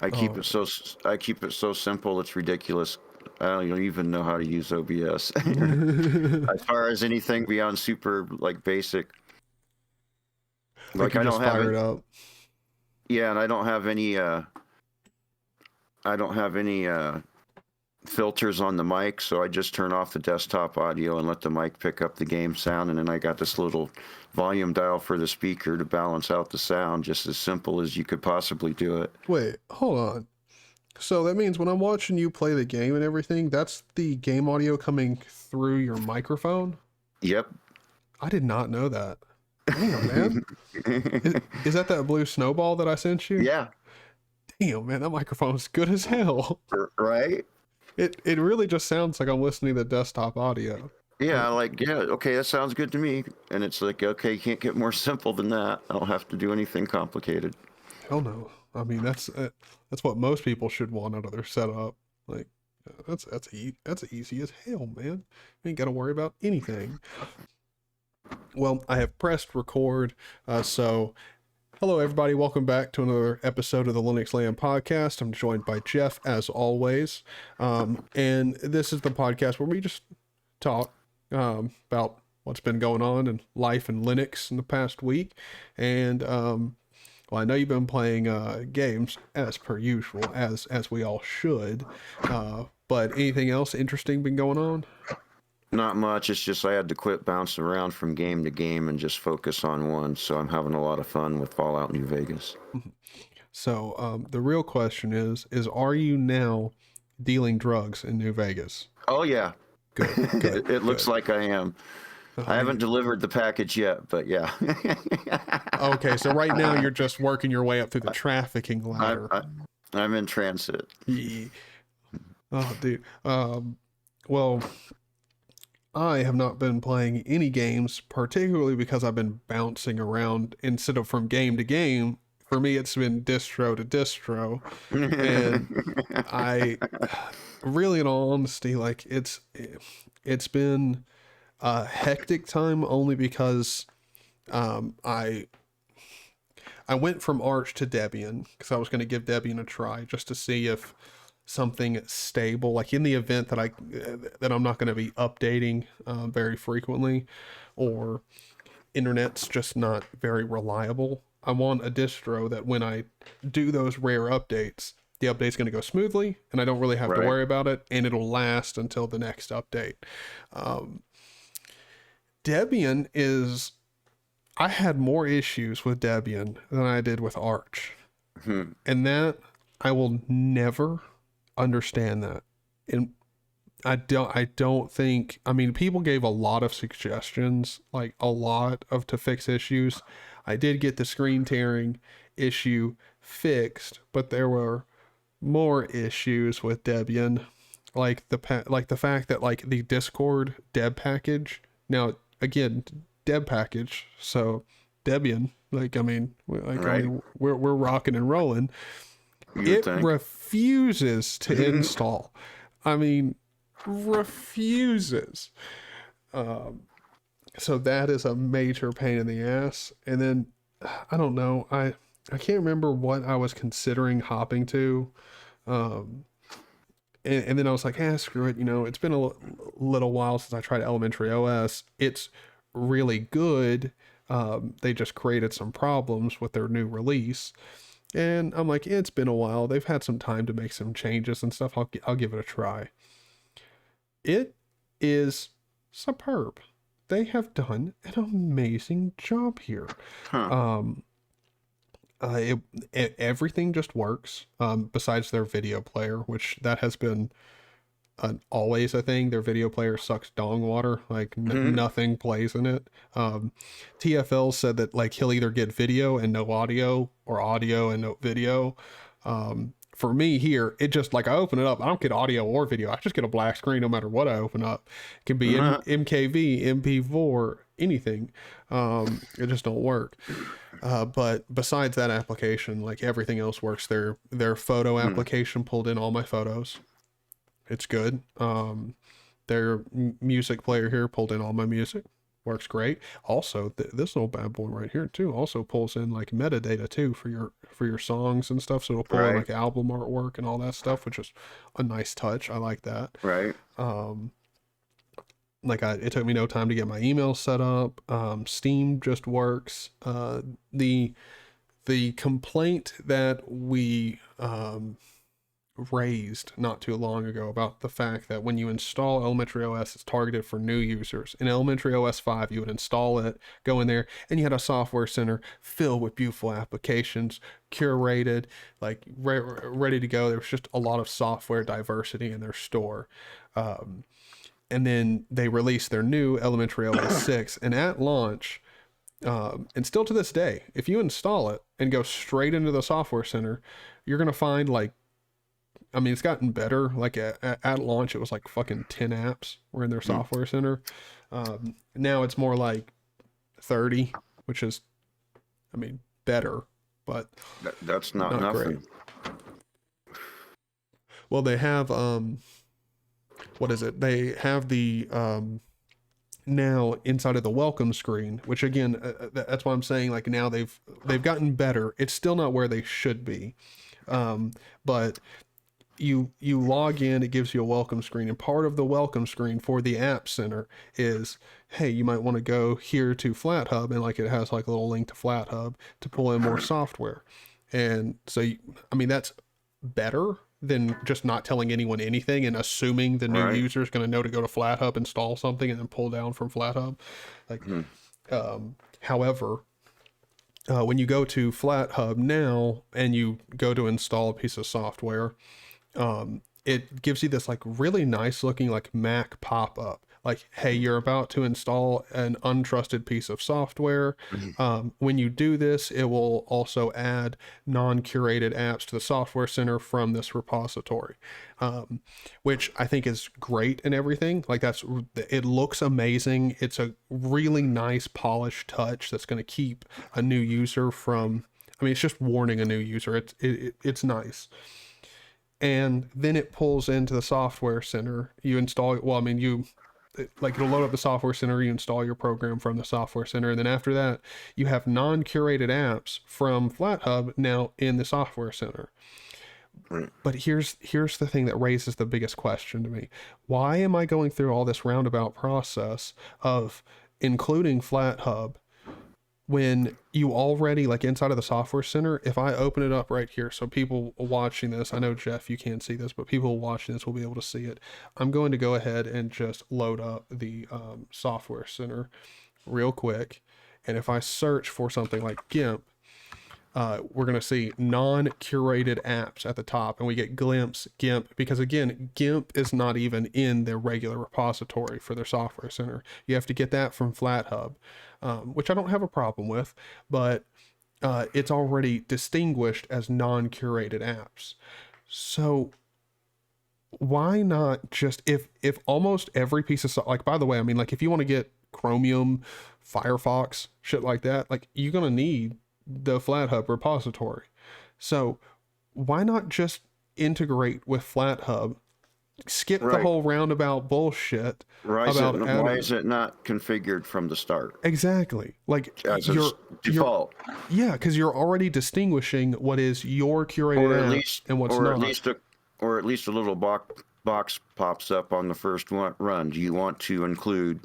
Oh, I keep it so simple. It's ridiculous. I don't even know how to use OBS. As far as anything beyond super like basic, like like you I just don't have fire it. it up. Yeah, and I don't have any filters on the mic, so I just turn off the desktop audio and let the mic pick up the game sound, and then I got this little volume dial for the speaker to balance out the sound, just as simple as you could possibly do it. Wait, hold on. So that means when I'm watching you play the game and everything, that's the game audio coming through your microphone? Yep. I did not know that. Damn, man. Is that blue snowball that I sent you? Yeah. Damn, man, that microphone's good as hell. Right. It really just sounds like I'm listening to desktop audio. Yeah, Like, like, yeah, okay, that sounds good to me. And it's like, okay, you can't get more simple than that. I don't have to do anything complicated. hell no. I mean, that's what most people should want out of their setup. Like, that's easy as hell, man. You ain't got to worry about anything. Well, I have pressed record, so hello, everybody. Welcome back to another episode of the Linux Land podcast. I'm joined by Jeff, as always. And this is the podcast where we just talk about what's been going on in life in Linux in the past week. And, well, I know you've been playing games as per usual, as we all should. But anything else interesting been going on? Not much. It's just I had to quit bouncing around from game to game and just focus on one. So I'm having a lot of fun with Fallout New Vegas. So the real question is are you now dealing drugs in New Vegas? Oh, yeah. Good, good, It looks good. like I am. I I haven't mean, delivered the package yet, but yeah. okay, so right now you're just working your way up through the trafficking I, ladder. I, I'm in transit. Yeah. Oh, dude. Well, I have not been playing any games, particularly because I've been bouncing around instead of from game to game. For me, it's been distro to distro, and I really, in all honesty, like it's been a hectic time only because I went from Arch to Debian because I was going to give Debian a try just to see if something stable, like in the event that I'm not going to be updating very frequently, or internet's just not very reliable. I want a distro that when I do those rare updates, the update's going to go smoothly and I don't really have to Right. worry about it, and it'll last until the next update. Um, Debian is, I had more issues with Debian than I did with Arch. Hmm. And that, I will never understand that. And I don't think, I mean, people gave a lot of suggestions, like a lot of to fix issues. I did get the screen tearing issue fixed, but there were more issues with Debian, like like the fact that like the Discord deb package. Now again, deb package, so Debian, like I Right. mean, we're rocking and rolling. You would It think. refuses to install. I mean, refuses. Um, so that is a major pain in the ass. And then I don't know. I can't remember what I was considering hopping to. Um, and then I was like, screw it. You know, it's been a little while since I tried ElementaryOS. It's really good. They just created some problems with their new release. And I'm like, it's been a while. They've had some time to make some changes and stuff. I'll give it a try. It is superb. They have done an amazing job here. Huh. Um, everything just works. Besides their video player, which that has been always a thing. Their video player sucks dong water. Like nothing plays in it. TFL said that like he'll either get video and no audio, or audio and no video. For me here, it just like I open it up, I don't get audio or video. I just get a black screen no matter what I open up. It can be MKV, MP4, anything. It just don't work. But besides that application, like everything else works. Their photo application pulled in all my photos. It's good. Their music player here pulled in all my music. works great. Also, this little bad boy right here too also pulls in like metadata too for your songs and stuff. So it'll pull in Right. like album artwork and all that stuff, which is a nice touch. I like that. Right. It took me no time to get my email set up. Steam just works. The complaint that we raised not too long ago about the fact that when you install ElementaryOS, it's targeted for new users. In ElementaryOS 5, you would install it, go in there, and you had a software center filled with beautiful applications, curated, like ready to go. There was just a lot of software diversity in their store. And then they released their new ElementaryOS 6, and at launch, and still to this day, if you install it and go straight into the software center, you're going to find it's gotten better. Like at launch, it was like fucking 10 apps were in their software center. Now it's more like 30, which is, better, but That's not nothing. great. Well, they have, what is it? They have the, now inside of the welcome screen, which again, that's why I'm saying like now they've gotten better. It's still not where they should be. But you log in, it gives you a welcome screen, and part of the welcome screen for the app center is, hey, you might want to go here to FlatHub, and like it has like a little link to FlatHub to pull in more software. And so that's better than just not telling anyone anything and assuming the new user is going to know to go to FlatHub, install something, and then pull down from FlatHub. However, when you go to FlatHub now and you go to install a piece of software, it gives you this like really nice looking like Mac pop-up. Like, hey, you're about to install an untrusted piece of software. When you do this, it will also add non-curated apps to the software center from this repository, which I think is great and everything. Like it looks amazing. It's a really nice polished touch that's going to keep a new user from, it's just warning a new user. It's nice. And then it pulls into the software center. You install it. Well, it'll load up the software center, you install your program from the software center, and then after that, you have non-curated apps from FlatHub now in the software center. But here's the thing that raises the biggest question to me. Why am I going through all this roundabout process of including FlatHub when you already, like inside of the software center, if I open it up right here, so people watching this, I know Jeff, you can't see this, but people watching this will be able to see it. I'm going to go ahead and just load up the software center real quick. And if I search for something like GIMP, we're going to see non-curated apps at the top, and we get GIMP, because again, GIMP is not even in their regular repository for their software center. You have to get that from FlatHub, which I don't have a problem with, but it's already distinguished as non-curated apps. So why not just, if almost every piece of, like, by the way, like if you want to get Chromium, Firefox, shit like that, like you're going to need the FlatHub repository. So why not just integrate with FlatHub, skip the whole roundabout bullshit why is it not configured from the start? Exactly. Like as your default. Because you're already distinguishing what is your curated app and what's not. Or at least a little box pops up on the first run. Do you want to include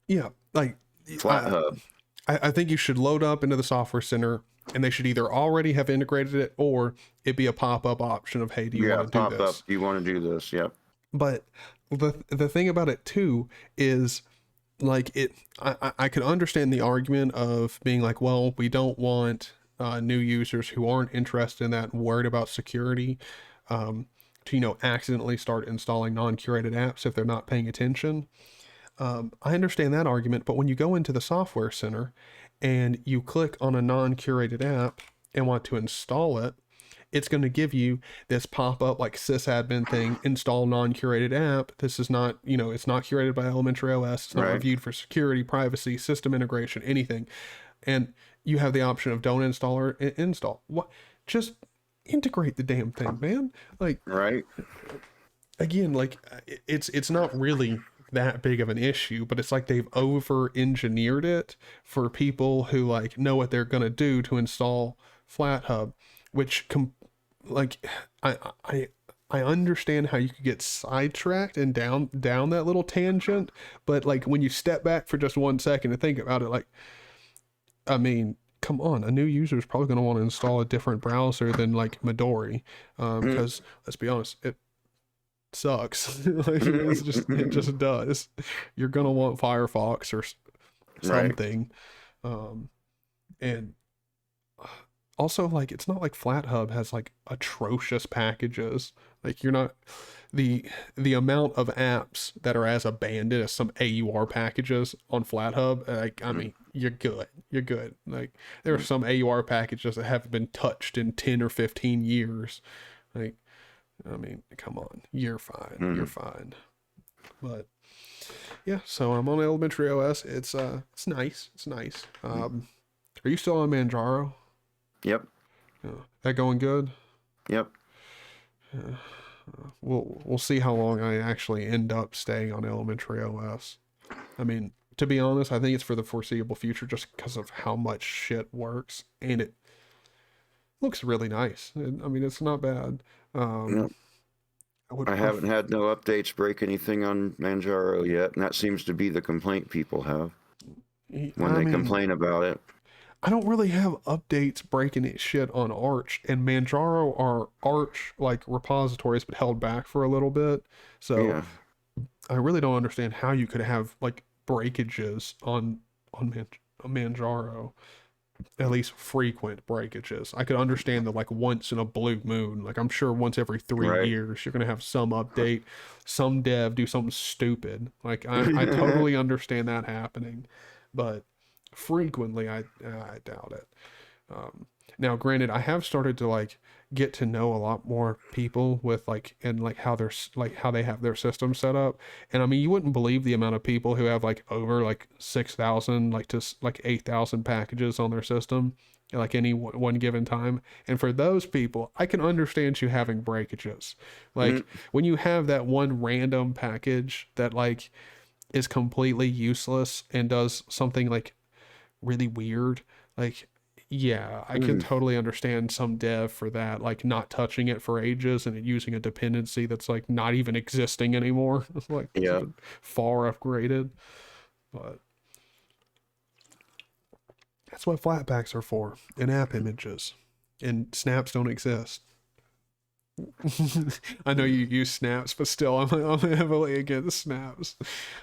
like FlatHub? I think you should load up into the software center, and they should either already have integrated it or it be a pop-up option of, hey, do you want to do this? Do you want to do this? Yep. But the thing about it too is, like, I could understand the argument of being like, well, we don't want new users who aren't interested in that, worried about security, to accidentally start installing non-curated apps if they're not paying attention. I understand that argument, but when you go into the software center and you click on a non-curated app and want to install it, it's going to give you this pop-up like sysadmin thing, install non-curated app. This is not, it's not curated by ElementaryOS. It's not reviewed for security, privacy, system integration, anything. And you have the option of don't install or install. What? Just integrate the damn thing, man. Like, right. Again, like it's not really that big of an issue, but it's like they've over engineered it for people who like know what they're gonna do to install FlatHub, which like I I I understand how you could get sidetracked and down that little tangent, but like when you step back for just 1 second and think about it, like, I mean, come on, a new user is probably going to want to install a different browser than like Midori, because let's be honest, it sucks. Like, it just does. You're gonna want Firefox or Right. something, and also like it's not like FlatHub has like atrocious packages. Like you're not the amount of apps that are as abandoned as some AUR packages on FlatHub. Like I mean, you're good. You're good. Like there are some AUR packages that haven't been touched in 10 or 15 years. Like I mean, come on, you're fine. You're fine. But yeah, so I'm on ElementaryOS. It's nice. It's nice. Are you still on Manjaro? Yep. That going good? Yep. We'll see how long I actually end up staying on ElementaryOS. I mean, to be honest, I think it's for the foreseeable future just because of how much shit works, and it looks really nice. I mean, it's not bad. Yep. I haven't had no updates break anything on Manjaro yet, and that seems to be the complaint people have when they complain about it. I don't really have updates breaking it shit on Arch, and Manjaro are Arch like repositories but held back for a little bit. So Yeah. I really don't understand how you could have like breakages on Manjaro, at least frequent breakages. I could understand that like once in a blue moon, like I'm sure once every 3 years you're gonna have some update, some dev do something stupid. Like I totally understand that happening, but frequently I doubt it. Now granted, I have started to like get to know a lot more people with like and like how they're like how they have their system set up, and I mean you wouldn't believe the amount of people who have like over like 6,000 like to like 8,000 packages on their system at like any one given time. And for those people, I can understand you having breakages. Like when you have that one random package that like is completely useless and does something like really weird, like yeah, I can totally understand some dev for that, like not touching it for ages and using a dependency that's like not even existing anymore. It's like Yeah. far upgraded, but that's what Flatpaks are for, and app images, and snaps don't exist. I know you use snaps, but still, I'm heavily against snaps.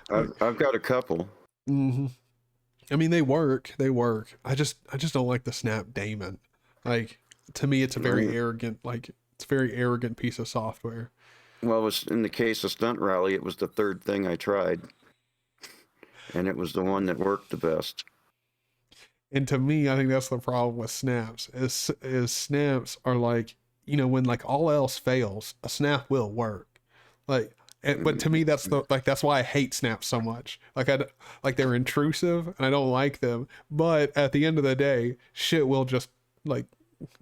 I've got a couple. I mean, they work. They work. I just don't like the snap daemon. Like to me, it's a very arrogant. Like it's a very arrogant piece of software. Well, it was in the case of Stunt Rally, it was the third thing I tried, and it was the one that worked the best. And to me, I think that's the problem with snaps. Is snaps are like, you know, when like all else fails, a snap will work. Like but to me that's the like that's why I hate snaps so much. Like like they're intrusive and I don't like them, but at the end of the day shit will just like,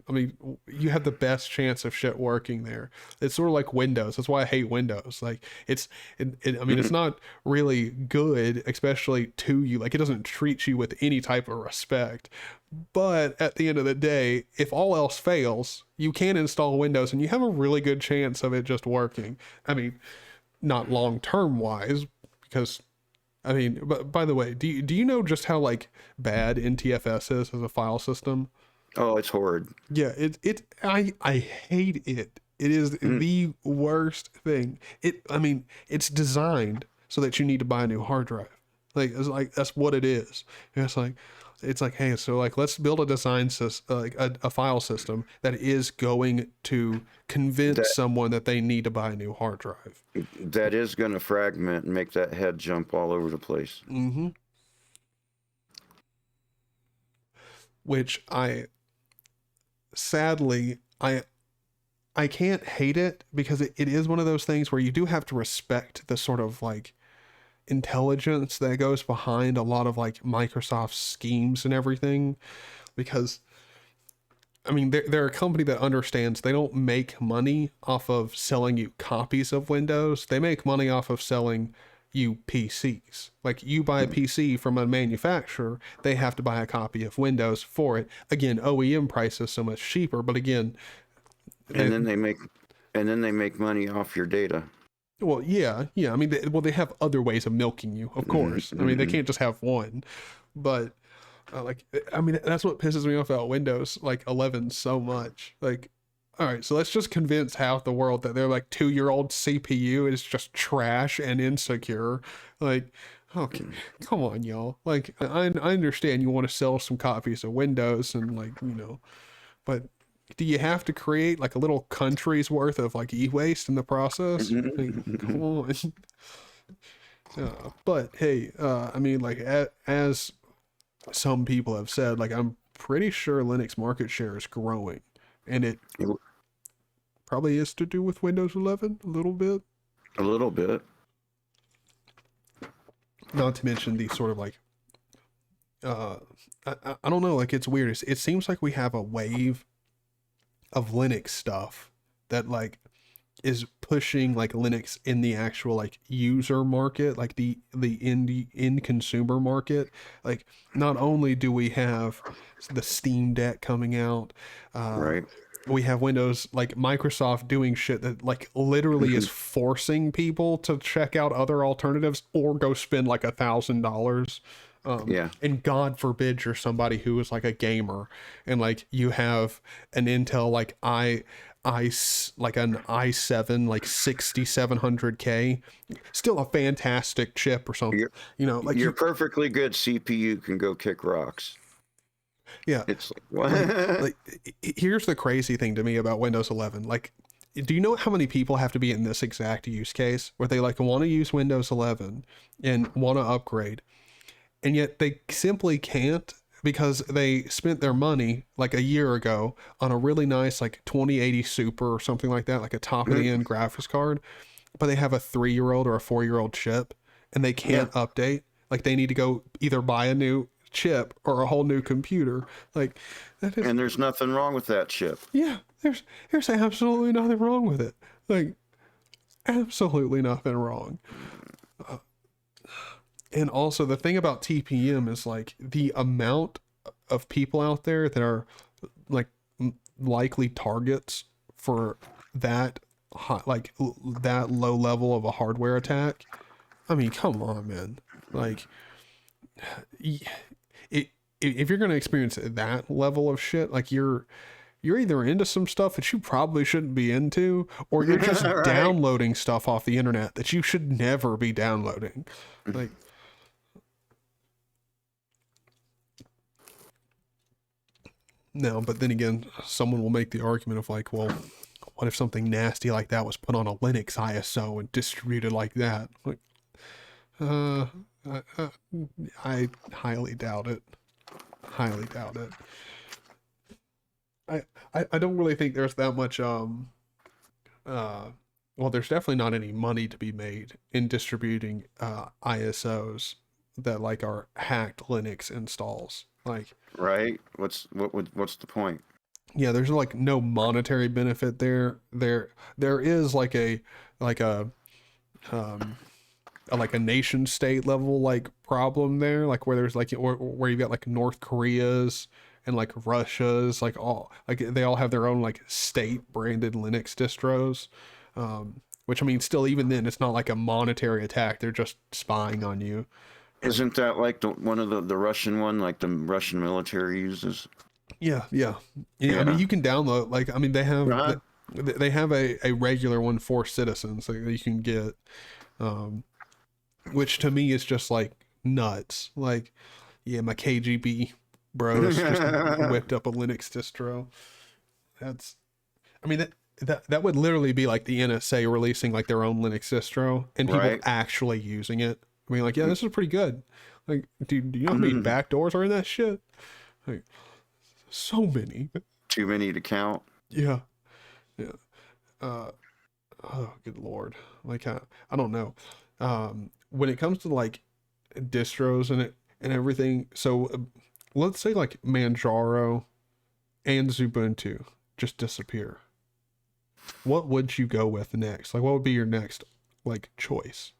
I mean, you have the best chance of shit working there. It's sort of like Windows. That's why I hate Windows. Like I mean, it's not really good, especially to you. Like it doesn't treat you with any type of respect. But at the end of the day, if all else fails, you can install Windows and you have a really good chance of it just working. I mean, not long-term wise, because I mean, but by the way, do you know just how like bad NTFS is as a file system? Oh, it's horrid. Yeah, I hate it. It is the worst thing. I mean, it's designed so that you need to buy a new hard drive. Like it's like that's what it is. And it's like, hey, so like let's build a design system, like a file system that is going to convince someone that they need to buy a new hard drive. That is going to fragment and make that head jump all over the place. Which sadly, I can't hate it because it is one of those things where you do have to respect the sort of like intelligence that goes behind a lot of like Microsoft schemes and everything, because I mean they're a company that understands they don't make money off of selling you copies of Windows. They make money off of selling you PCs. Like, you buy a PC from a manufacturer, they have to buy a copy of Windows for it. Again, OEM price is so much cheaper, but again, And then they make money off your data. well, yeah. I mean, they have other ways of milking you, of course. I mean, they can't just have one. But like, I mean, that's what pisses me off about Windows like 11 so much. Like, all right, so let's just convince half the world that their like 2-year-old CPU is just trash and insecure. Like, okay, come on, y'all. Like, I understand you want to sell some copies of Windows and like, but do you have to create like a little country's worth of like e-waste in the process? Like, come on. But hey, I mean, like, as some people have said, like, I'm pretty sure Linux market share is growing, and it probably is to do with Windows 11 a little bit. A little bit. Not to mention the sort of like, I don't know, like, it's weird. It seems like we have a wave of Linux stuff that like is pushing like Linux in the actual like user market, like the end consumer market. Like, not only do we have the Steam Deck coming out, Right. we have Windows, like Microsoft doing shit that like literally is forcing people to check out other alternatives or go spend like $1,000. Yeah. And God forbid you're somebody who is like a gamer and like you have an Intel like like an i7 like 6700K, still a fantastic chip or something. Like Your perfectly good CPU can go kick rocks. Yeah. It's like, what? Like, here's the crazy thing to me about Windows 11. Like, do you know how many people have to be in this exact use case where they like want to use Windows 11 and want to upgrade, and yet they simply can't because they spent their money like a year ago on a really nice like 2080 Super or something like that, like a top of the end graphics card, but they have a 3-year-old or a 4-year-old chip and they can't update. Like, they need to go either buy a new chip or a whole new computer. Like, that is, And there's nothing wrong with that chip. yeah, there's absolutely nothing wrong with it. Like, absolutely nothing wrong. And also the thing about TPM is like the amount of people out there that are like likely targets for that like that low level of a hardware attack. I mean, come on, man. Like, if you're going to experience that level of shit, like you're either into some stuff that you probably shouldn't be into, or you're just Right. downloading stuff off the internet that you should never be downloading. Like, no, but then again, someone will make the argument of like, well, what if something nasty like that was put on a Linux ISO and distributed like that? Like, I highly doubt it. Highly doubt it. I don't really think there's that much well, there's definitely not any money to be made in distributing ISOs that like are hacked Linux installs. Like, Right? What's the point? yeah, there's like no monetary benefit there. There is like a like a nation state level like problem there, like where there's like where you've got like North Korea's and like Russia's, like all like they all have their own like state branded Linux distros. Which, I mean, still, even then, it's not like a monetary attack. They're just spying on you. Isn't that like one of the Russian one, like the Russian military uses? Yeah. I mean, you can download, like, I mean, they have they have a regular one for citizens that you can get, which to me is just like nuts. Like, yeah, my KGB bros just whipped up a Linux distro. That's, I mean, that would literally be like the NSA releasing like their own Linux distro and people actually using it. I mean, like, yeah, this is pretty good. Like, do you know how many backdoors are in that shit? Like, so many. Too many to count. Yeah. Oh, good Lord. Like, I don't know. When it comes to like distros and everything, so let's say like Manjaro and Ubuntu just disappear. What would you go with next? Like, what would be your next like choice?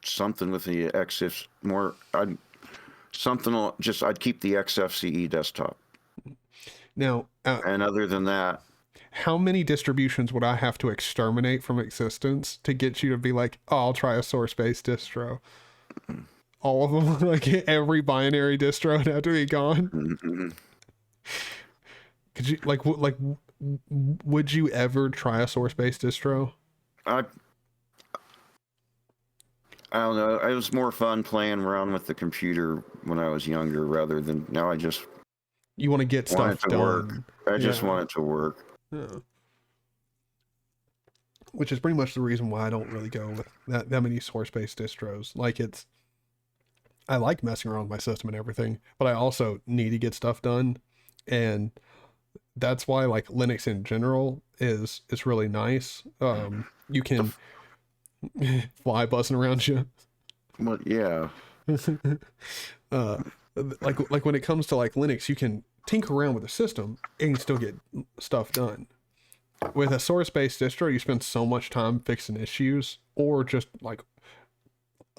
Something with the XF more. I'd keep the XFCE desktop. Now, and other than that, how many distributions would I have to exterminate from existence to get you to be like, oh, I'll try a source-based distro? All of them, like every binary distro would have to be gone. Mm-hmm. Could you would you ever try a source-based distro? I don't know. It was more fun playing around with the computer when I was younger, rather than now. You want to get stuff done. Work. I just want it to work. Yeah. Which is pretty much the reason why I don't really go with that many source-based distros. Like I like messing around with my system and everything, but I also need to get stuff done, and that's why like Linux in general is really nice. You can fly buzzing around you. Well, yeah. Like when it comes to like Linux, you can tinker around with the system and you still get stuff done. With a source-based distro, you spend so much time fixing issues or just like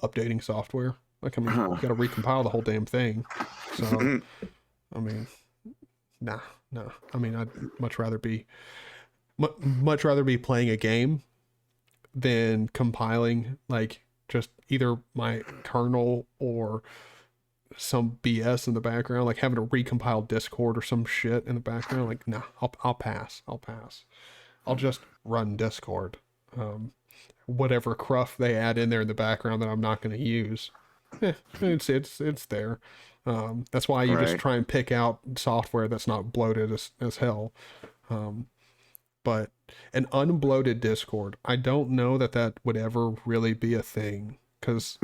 updating software. Like, I mean, you got to recompile the whole damn thing. So, I mean, no. I mean, I'd much rather be playing a game than compiling like just either my kernel or some BS in the background, like having to recompile Discord or some shit in the background. Like, nah, I'll pass. I'll just run Discord. Whatever cruff they add in there in the background that I'm not going to use, it's there. That's why you just try and pick out software that's not bloated as hell. But an unbloated Discord, I don't know that would ever really be a thing. Because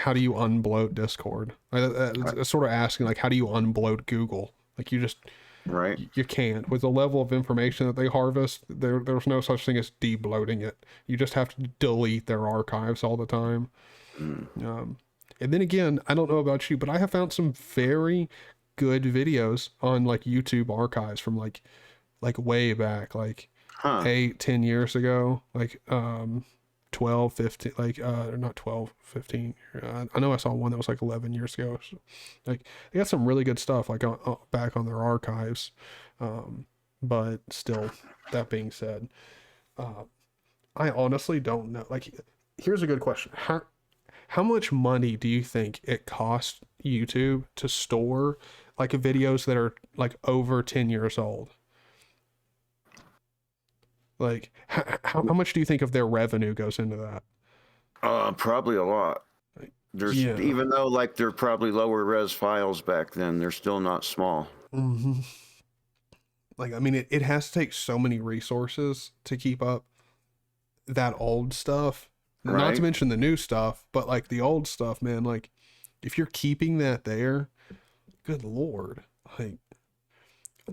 how do you unbloat Discord? It's sort of asking, like, how do you unbloat Google? Like, you just, you can't. With the level of information that they harvest, there's no such thing as debloating it. You just have to delete their archives all the time. And then again, I don't know about you, but I have found some very good videos on, like, YouTube archives from, like way back, like 8-10 years ago, like 12 15, like not 12 15. I know I saw one that was like 11 years ago. So, like, they got some really good stuff like back on their archives. But still, that being said, I honestly don't know. Like, here's a good question: how much money do you think it costs YouTube to store like videos that are like over 10 years old? Like, how much do you think of their revenue goes into that? Probably a lot. There's even though like they're probably lower res files back then, they're still not small. Mm-hmm. Like, I mean, it has to take so many resources to keep up that old stuff. Not to mention the new stuff, but like the old stuff, man. Like, if you're keeping that there, good Lord, like.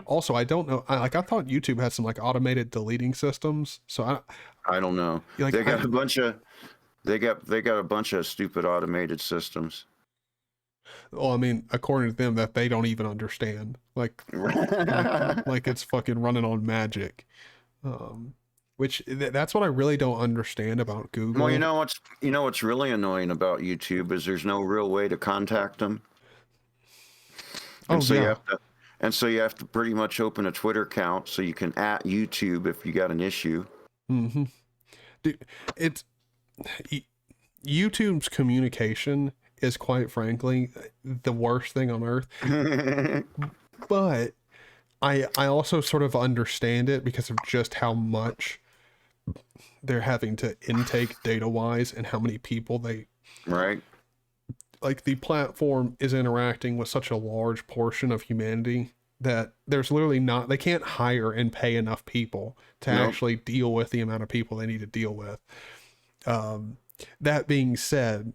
Also, I don't know. I thought YouTube had some like automated deleting systems. So I don't know. Like, they got a bunch of stupid automated systems. Well, I mean, according to them, that they don't even understand. Like it's fucking running on magic. Which that's what I really don't understand about Google. Well, you know what's really annoying about YouTube is there's no real way to contact them. And so you have to pretty much open a Twitter account so you can @ YouTube if you got an issue. Mm-hmm. Dude, YouTube's communication is quite frankly the worst thing on earth. But I also sort of understand it because of just how much they're having to intake data-wise and how many people they... Like, the platform is interacting with such a large portion of humanity that there's literally they can't hire and pay enough people to actually deal with the amount of people they need to deal with. That being said,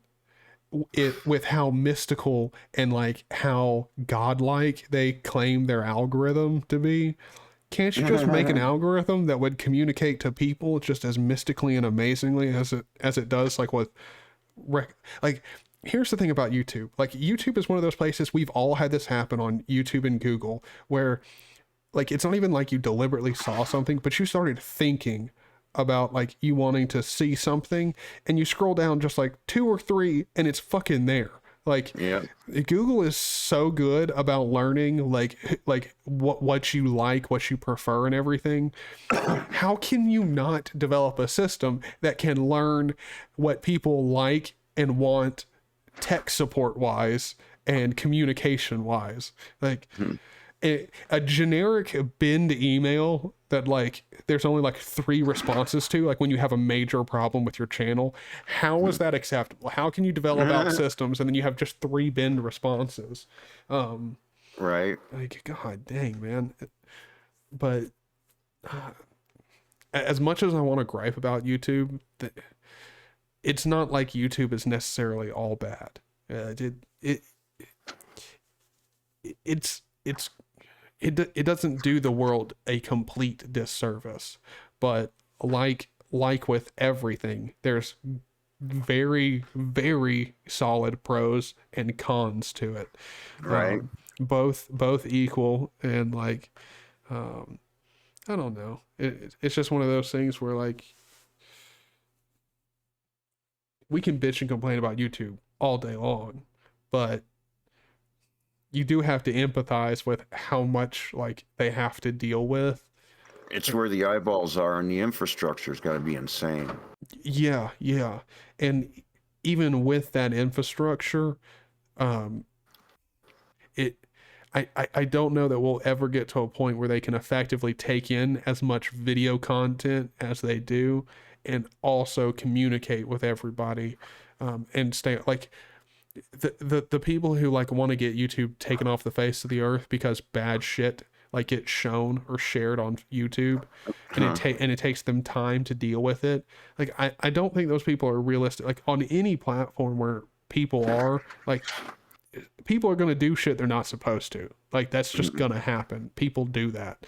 with how mystical and like how godlike they claim their algorithm to be, can't you just make an algorithm that would communicate to people just as mystically and amazingly as it does, like with like... Here's the thing about YouTube. Like, YouTube is one of those places, we've all had this happen on YouTube and Google, where like it's not even like you deliberately saw something, but you started thinking about like you wanting to see something, and you scroll down just like 2 or 3 and it's fucking there. Like, Yeah. Google is so good about learning like what you like, what you prefer, and everything. How can you not develop a system that can learn what people like and want, tech support wise and communication wise? Like, a generic binned email that like there's only like 3 responses to, like when you have a major problem with your channel, how is that acceptable? How can you develop out systems and then you have just 3 binned responses? Right. Like, god dang, man. But as much as I want to gripe about YouTube, it's not like YouTube is necessarily all bad. It doesn't do the world a complete disservice, but like with everything, there's very, very solid pros and cons to it. Right. Both equal, and like, I don't know. It's just one of those things where like we can bitch and complain about YouTube all day long, but you do have to empathize with how much like they have to deal with. It's where the eyeballs are, and the infrastructure's got to be insane. Yeah, yeah. And even with that infrastructure, it I don't know that we'll ever get to a point where they can effectively take in as much video content as they do and also communicate with everybody, and stay like the people who like want to get YouTube taken off the face of the earth because bad shit like gets shown or shared on YouTube, and it takes them time to deal with it. Like, I don't think those people are realistic. Like, on any platform where people are like, people are going to do shit they're not supposed to. Like, that's just going to happen. People do that.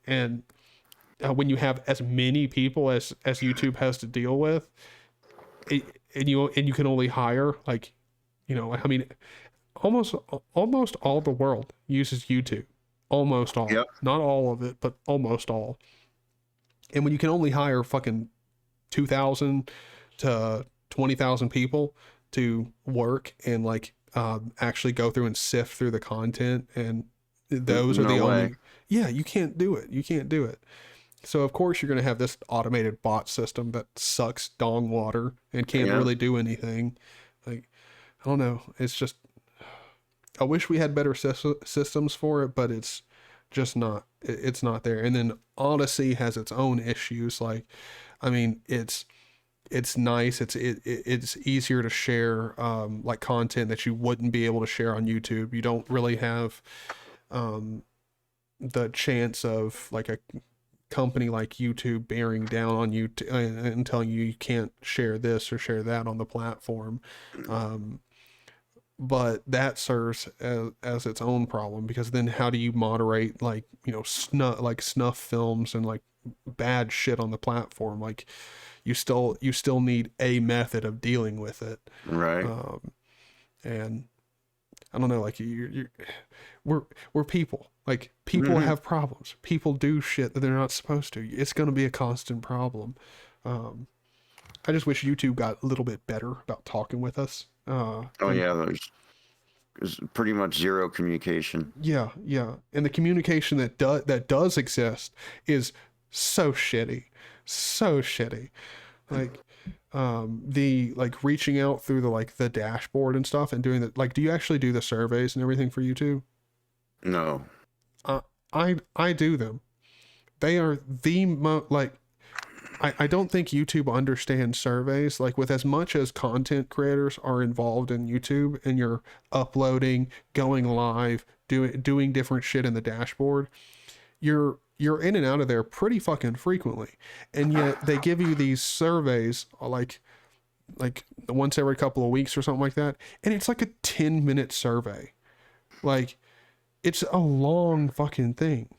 And when you have as many people as YouTube has to deal with, and you can only hire like, I mean, almost all the world uses YouTube. Almost all. Yep. Not all of it, but almost all. And when you can only hire fucking 2,000 to 20,000 people to work and like actually go through and sift through the content, and those are the only. Yeah, you can't do it. You can't do it. So of course you're going to have this automated bot system that sucks dong water and can't really do anything. Like, I don't know. It's just, I wish we had better systems for it, but it's just not. It's not there. And then Odyssey has its own issues. Like, I mean, it's nice. It's easier to share like content that you wouldn't be able to share on YouTube. You don't really have the chance of like a company like YouTube bearing down on you and telling you can't share this or share that on the platform. But that serves as its own problem, because then how do you moderate like, snuff films and like bad shit on the platform? Like, you still need a method of dealing with it. Right. And I don't know, like we're people. Like, people have problems. People do shit that they're not supposed to. It's going to be a constant problem. I just wish YouTube got a little bit better about talking with us. There's pretty much zero communication. Yeah. And the communication that does exist is so shitty. Like, the like reaching out through the dashboard and stuff and doing that. Like, do you actually do the surveys and everything for YouTube? No. I do them. They are the I don't think YouTube understands surveys. Like, with as much as content creators are involved in YouTube and you're uploading, going live, doing different shit in the dashboard, you're in and out of there pretty fucking frequently. And yet they give you these surveys like once every couple of weeks or something like that. And it's like a 10-minute survey. Like, it's a long fucking thing.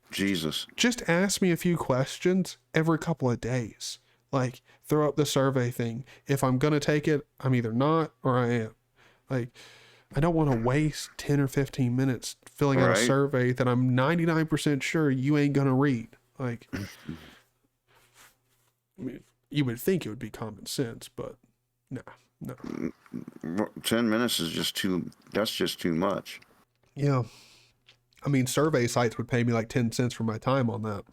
Jesus. Just ask me a few questions every couple of days. Like, throw up the survey thing. If I'm going to take it, I'm either not or I am. Like, I don't want to waste 10 or 15 minutes filling out a survey that I'm 99% sure you ain't going to read. Like, I mean, you would think it would be common sense, but no. 10 minutes is that's just too much. Yeah. I mean, survey sites would pay me like 10 cents for my time on that.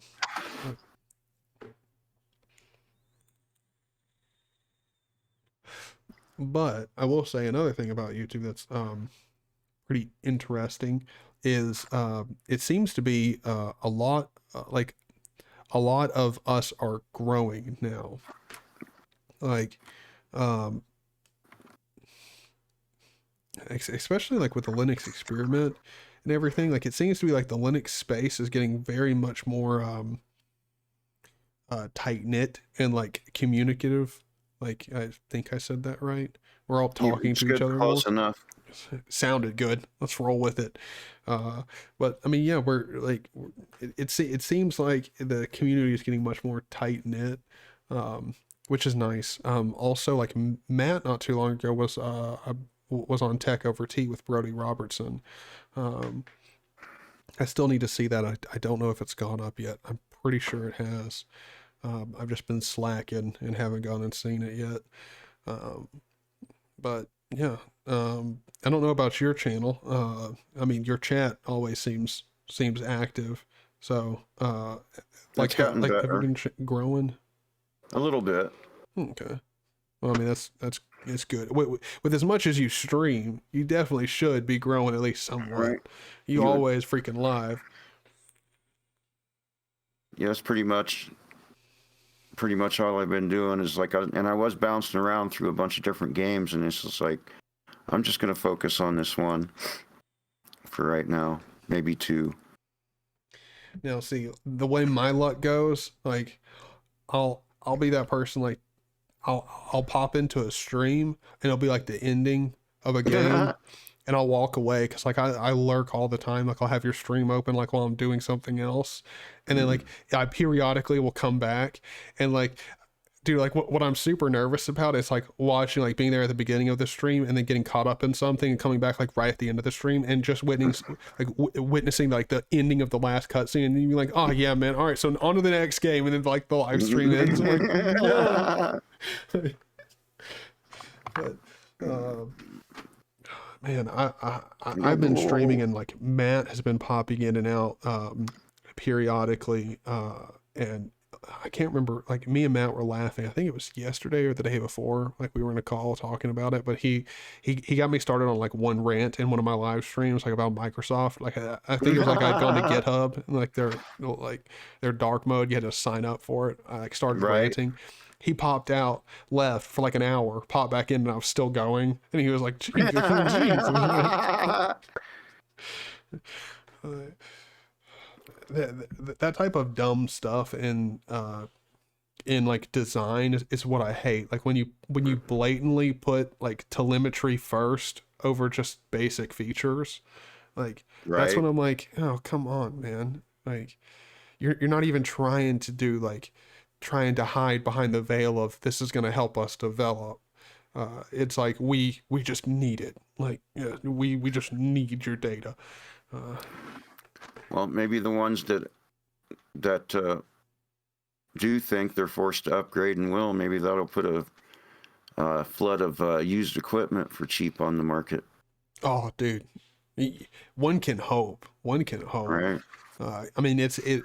But I will say another thing about YouTube that's pretty interesting is it seems to be a lot a lot of us are growing now. Like especially like with the Linux experiment and everything, like it seems to be like the Linux space is getting very much more tight knit and like communicative. Like I think I said that right. We're all talking to each other more. Close enough. Sounded good. Let's roll with it. But I mean, yeah, we're like, it seems like the community is getting much more tight knit, which is nice. Also, like Matt not too long ago was on Tech Over Tea with Brody Robertson. I still need to see that. I don't know if it's gone up yet. I'm pretty sure it has. I've just been slacking and haven't gone and seen it yet. But yeah, I don't know about your channel. I mean, your chat always seems active. So, like, have you been growing? A little bit. Okay. Well, I mean, it's good. With as much as you stream, you definitely should be growing at least somewhat. Right. You always freaking live. Yeah, it's pretty much all I've been doing is like, and I was bouncing around through a bunch of different games, and it's just like, I'm just gonna focus on this one for right now, maybe two. Now, see, the way my luck goes, like, I'll be that person, like, I'll pop into a stream and it'll be like the ending of a game and I'll walk away because like I lurk all the time. Like I'll have your stream open like while I'm doing something else, and then like I periodically will come back and like, dude, like what I'm super nervous about is like watching, like being there at the beginning of the stream and then getting caught up in something and coming back like right at the end of the stream and just witnessing like the ending of the last cutscene, and then you're like, oh yeah, man, all right, so on to the next game, and then like the live stream ends. I'm like, no. But, man, I've been streaming and like Matt has been popping in and out periodically, and I can't remember, like me and Matt were laughing. I think it was yesterday or the day before, like we were in a call talking about it, but he got me started on like one rant in one of my live streams, like about Microsoft. Like I think it was like I'd gone to GitHub and like their dark mode, you had to sign up for it. I like started ranting. He popped out, left for like an hour, popped back in, and I was still going. And he was like, "Jeez, that type of dumb stuff in like design is what I hate. Like when you blatantly put like telemetry first over just basic features, like that's when I'm like, oh come on, man. Like you're not even trying to hide behind the veil of this is going to help us develop. It's like we just need it. Like yeah, we just need your data. Well, maybe the ones that do think they're forced to upgrade and will, maybe that'll put a flood of used equipment for cheap on the market. Oh, dude, one can hope. Right. I mean, the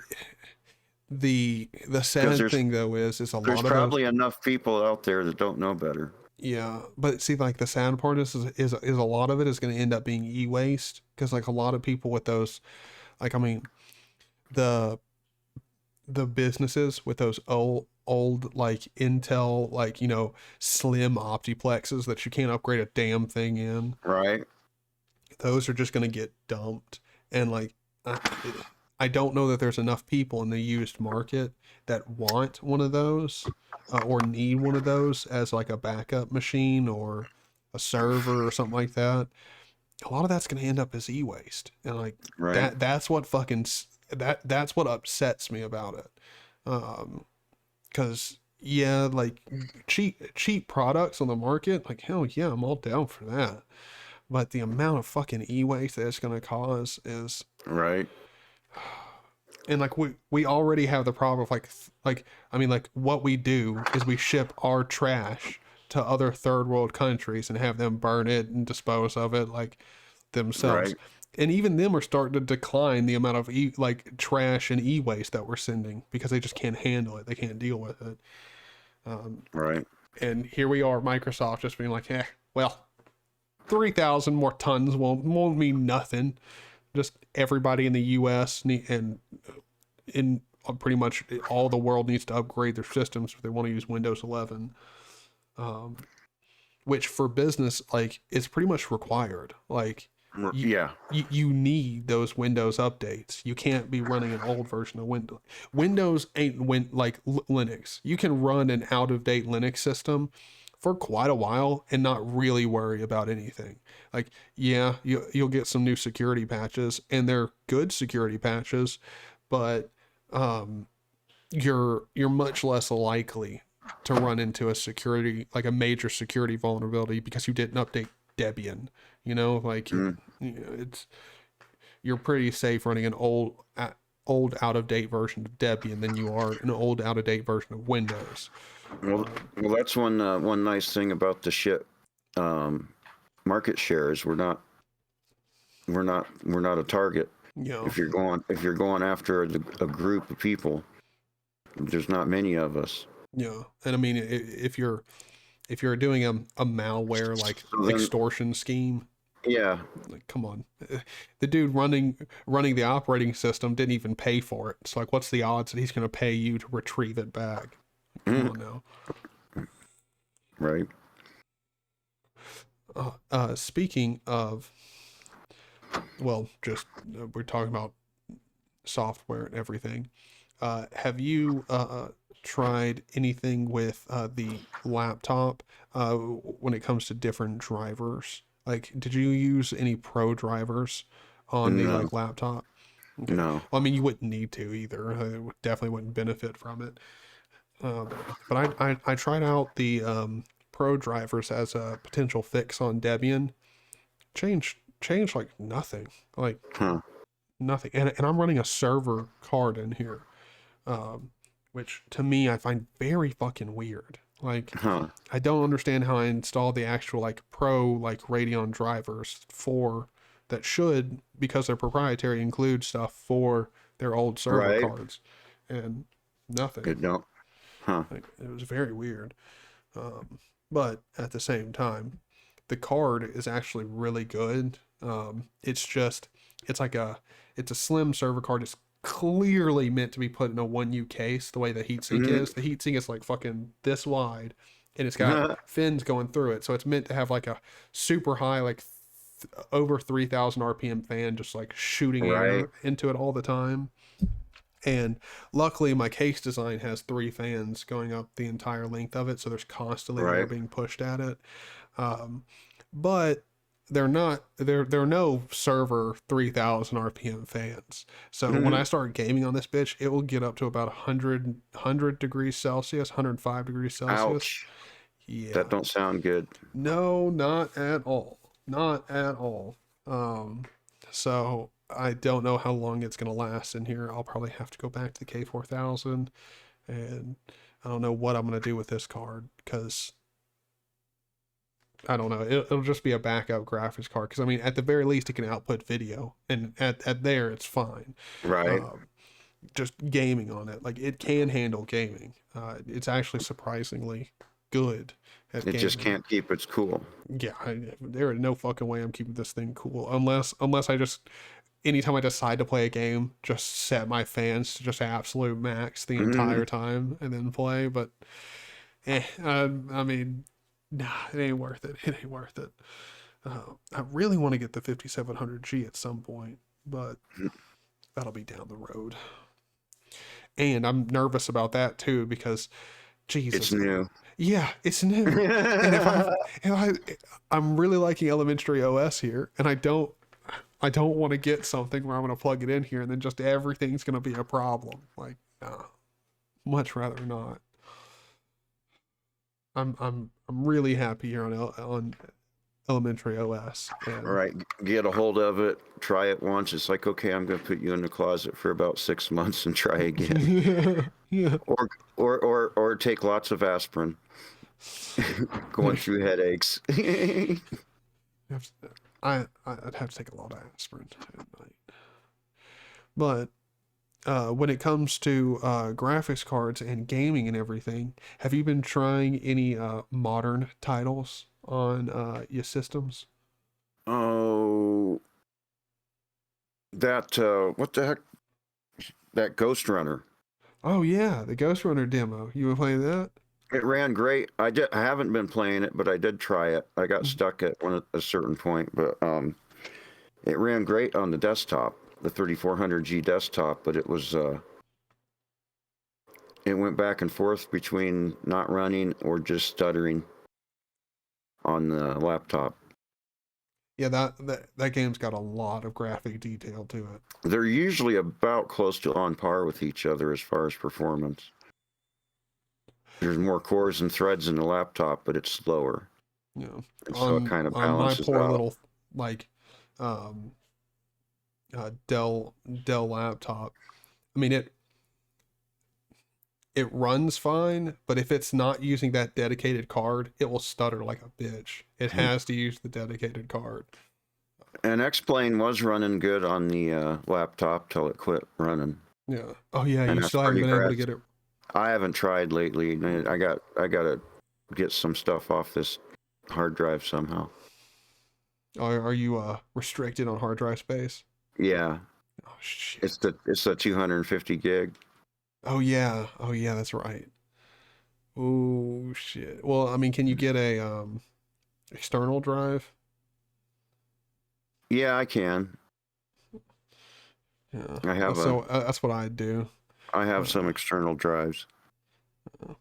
sad thing though is a lot of there's probably enough people out there that don't know better. Yeah, but see, like the sad part is a lot of it is going to end up being e-waste because like a lot of people with those, like I mean, the businesses with those old like Intel, like, you know, slim optiplexes that you can't upgrade a damn thing in. Right. Those are just going to get dumped, and like I don't know that there's enough people in the used market that want one of those or need one of those as like a backup machine or a server or something like that. A lot of that's going to end up as e-waste, and like that's what that's what upsets me about it. Because yeah, like cheap products on the market, like hell yeah, I'm all down for that. But the amount of fucking e-waste that it's going to cause is right. And like we already have the problem of like I mean, like what we do is we ship our trash to other third world countries and have them burn it and dispose of it like themselves. Right. And even them are starting to decline the amount of like trash and e-waste that we're sending because they just can't handle it. They can't deal with it. Right. And here we are, Microsoft just being like, well, 3,000 more tons won't mean nothing. Just everybody in the U.S. and in pretty much all the world needs to upgrade their systems if they want to use Windows 11, which for business, like, it's pretty much required. Like, Yeah. you need those Windows updates. You can't be running an old version of Windows. Windows ain't like Linux. You can run an out-of-date Linux system for quite a while and not really worry about anything. Like, yeah, you'll get some new security patches, and they're good security patches, but you're much less likely to run into a major security vulnerability because you didn't update Debian. You know, like you're pretty safe running an old out of date version of Debian than you are an old out of date version of Windows. Well, that's one nice thing about the shit market share is we're not a target. Yeah. If you're going after a group of people, there's not many of us. Yeah, and I mean, if you're doing a malware like extortion scheme, yeah, like, come on, the dude running the operating system didn't even pay for it. So like, what's the odds that he's going to pay you to retrieve it back? Come on now. Right. Speaking of, well, just we're talking about software and everything. Have you tried anything with the laptop when it comes to different drivers? Like, did you use any pro drivers on the like laptop? Okay. No. Well, I mean, you wouldn't need to either. It definitely wouldn't benefit from it. But I tried out the pro drivers as a potential fix on Debian. Changed like nothing. Like nothing. And I'm running a server card in here. Which to me I find very fucking weird. Like, I don't understand how I installed the actual like pro like Radeon drivers for that should, because they're proprietary, include stuff for their old server cards, and nothing. Good note. Like, it was very weird. But at the same time, the card is actually really good. It's a slim server card. It's clearly meant to be put in a 1U case, the way the heatsink is. The heatsink is like fucking this wide, and it's got fins going through it. So it's meant to have like a super high, like over 3,000 RPM fan just like shooting air into it all the time. And luckily my case design has 3 fans going up the entire length of it, so there's constantly air being pushed at it. But they're no server 3,000 RPM fans. So when I start gaming on this bitch, it will get up to about 100 degrees Celsius, 105 degrees Celsius. Ouch. Yeah. That don't sound good. No, not at all. Not at all. So I don't know how long it's going to last in here. I'll probably have to go back to the K4000, and I don't know what I'm going to do with this card, because I don't know. It'll just be a backup graphics card, because I mean, at the very least, it can output video, and at there, it's fine. Right. Just gaming on it, like, it can handle gaming. It's actually surprisingly good at gaming. Just can't keep its cool. Yeah, there is no fucking way I'm keeping this thing cool, unless I just, anytime I decide to play a game, just set my fans to just absolute max the entire time and then play. But I mean, nah, it ain't worth it. It ain't worth it. I really want to get the 5700G at some point, but that'll be down the road. And I'm nervous about that too, because Jesus, it's new. Yeah, it's new. And I'm really liking ElementaryOS here, and I don't want to get something where I'm going to plug it in here and then just everything's going to be a problem. Like, nah, much rather not. I'm really happy here on Elementary OS. And All right, get a hold of it, try it once. It's like, okay, I'm going to put you in the closet for about 6 months and try again. yeah. Or take lots of aspirin. Going through headaches. I'd have to take a lot of aspirin at night. But when it comes to graphics cards and gaming and everything, have you been trying any modern titles on your systems? Oh, that what the heck? That Ghost Runner. Oh yeah, the Ghost Runner demo. You been playing that? It ran great. I haven't been playing it, but I did try it. I got stuck at a certain point, but it ran great on the desktop, the 3400G desktop. But it was it went back and forth between not running or just stuttering on the laptop. Yeah, that game's got a lot of graphic detail to it. They're usually about close to on par with each other as far as performance. There's more cores and threads in the laptop, but it's slower. Yeah. And so it kind of on my balances poor out. little like Dell laptop. I mean it runs fine, but if it's not using that dedicated card, it will stutter like a bitch. It has to use the dedicated card. And X-Plane was running good on the laptop till it quit running. Yeah. Oh yeah, And you that's still haven't pretty been able to aggressive. get it. I haven't tried lately. I gotta get some stuff off this hard drive somehow. Are you restricted on hard drive space? Yeah, Oh shit. it's the 250 gig. Oh yeah. Oh yeah, that's right. Oh shit. Well, I mean, can you get a external drive? Yeah, I can. Yeah. I have So that's what I do. I have Uh, some external drives.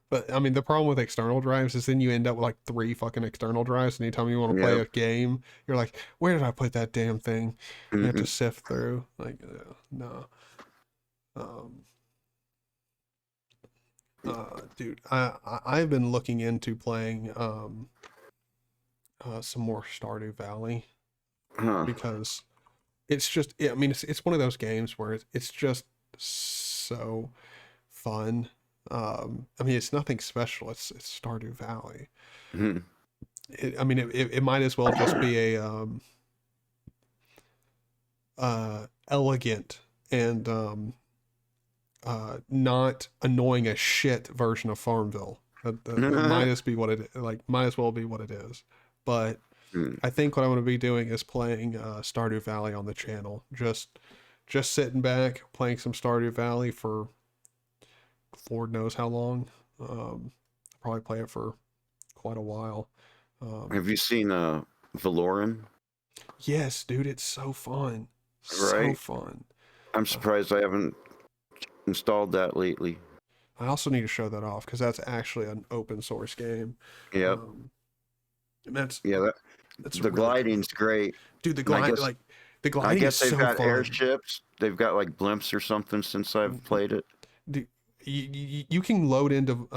But I mean, the problem with external drives is then you end up with like 3 fucking external drives. Anytime you want to play Yep. a game, you're like, where did I put that damn thing? You have to Mhm. sift through. Like, no. Um, dude, I've been looking into playing some more Stardew Valley Huh. because it's just, I mean, it's one of those games where it's just so fun. I mean, it's nothing special. It's Stardew Valley. Mhm. I mean, it might as well just be a elegant and not annoying as shit version of Farmville. That might as be what it like. Might as well be what it is. But Mm. I think what I'm going to be doing is playing Stardew Valley on the channel. Just sitting back playing some Stardew Valley for Lord knows how long. Probably play it for quite a while. Have you seen Valoran? Yes, dude, it's so fun. So Right. fun. I'm surprised I haven't installed that lately. I also need to show that off because that's actually an open source game. Yep. And that's Yeah, that's the really cool. gliding's great. Dude, And I guess the gliding is they've so got fun. airships. They've got like blimps or something since I've played it. Dude, you can load into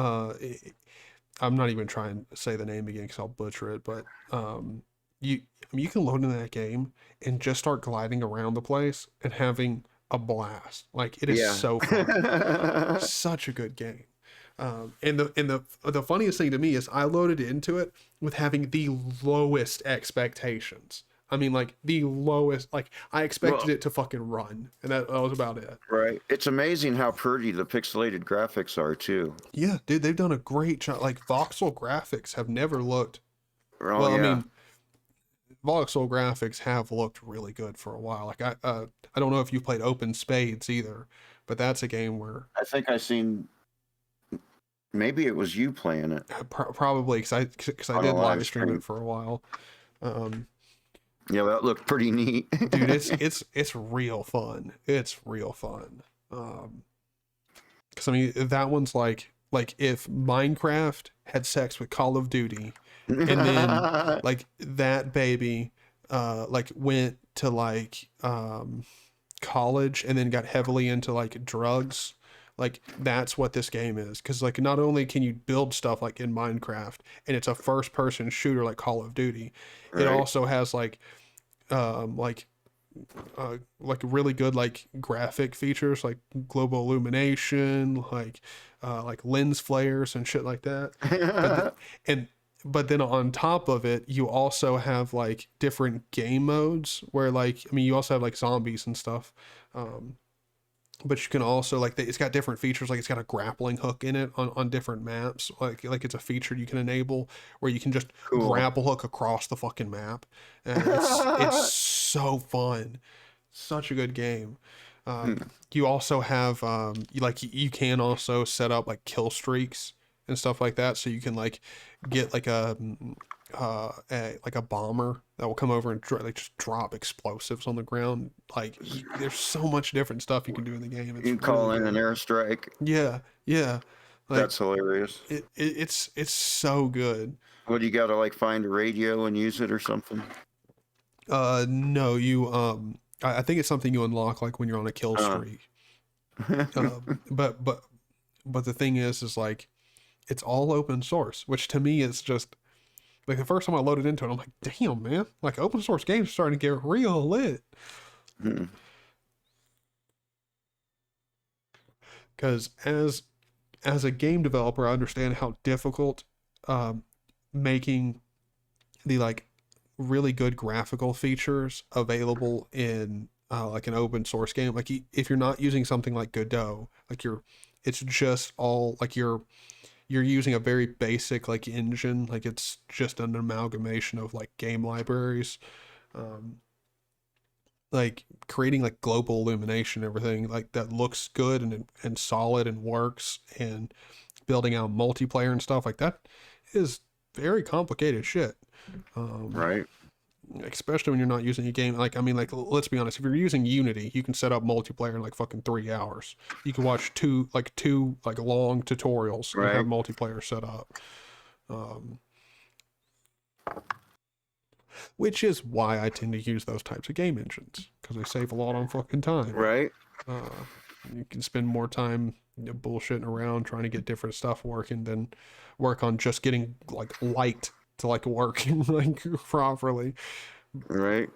I'm not even trying to say the name again because I'll butcher it, but I mean, you can load into that game and just start gliding around the place and having a blast. Like it is Yeah. so fun. Such a good game. And the funniest thing to me is I loaded into it with having the lowest expectations. I mean, like the lowest. Like I expected Well, it to fucking run, and that was about it. right. It's amazing how pretty the pixelated graphics are too. Yeah, dude, they've done a great job. Like voxel graphics have never looked. Oh Well, I yeah. mean, voxel graphics have looked really good for a while. Like I don't know if you've played Open Spades either, but that's a game where I think I seen maybe it was you playing it probably because I on a did live live stream stream. it for a while. Um, Yeah, that looked pretty neat. dude, it's real fun. It's real fun. Because I mean that one's like if Minecraft had sex with Call of Duty, and then like that baby like went to like college and then got heavily into like drugs Like that's what this game is, because like not only can you build stuff like in Minecraft and it's a first person shooter like Call of Duty, it Right. also has um like like really good like graphic features like global illumination, like lens flares and shit like that. But and but then on top of it, you also have like different game modes where like I mean you also have like zombies and stuff. Um, but you can also like it's got different features, like it's got a grappling hook in it on different maps, like it's a feature you can enable where you can just Cool. grapple hook across the fucking map, and it's so fun, such a good game. You also have you can also set up like kill streaks and stuff like that, so you can like get like like a bomber that will come over and like just drop explosives on the ground. Like there's so much different stuff you can do in the game. It's You really call in an good. airstrike. Yeah, yeah. Like That's hilarious. it's so good. What do you got to like find a radio and use it or something? No, you I think it's something you unlock like when you're on a kill Uh, streak. Uh, but but but the thing is like it's all open source, which to me is just like the first time I loaded into it, I'm like, damn man, like open source games are starting to get real lit. hmm. Because as a game developer, I understand how difficult um, making the like really good graphical features available in like an open source game. Like if you're not using something like Godot, like it's just all like you're using a very basic like engine, like it's just an amalgamation of like game libraries. Um, like creating like global illumination and everything like that looks good and solid and works, and building out multiplayer and stuff like that is very complicated shit. um Right. Especially when you're not using a game like I mean like let's be honest, if you're using Unity you can set up multiplayer in like fucking 3 hours. You can watch two like long tutorials and have Right. multiplayer set up. um which is why I tend to use those types of game engines, because they save a lot on fucking time. Right. Uh, you can spend more time bullshitting around trying to get different stuff working than work on just getting like light to like work like properly. Right.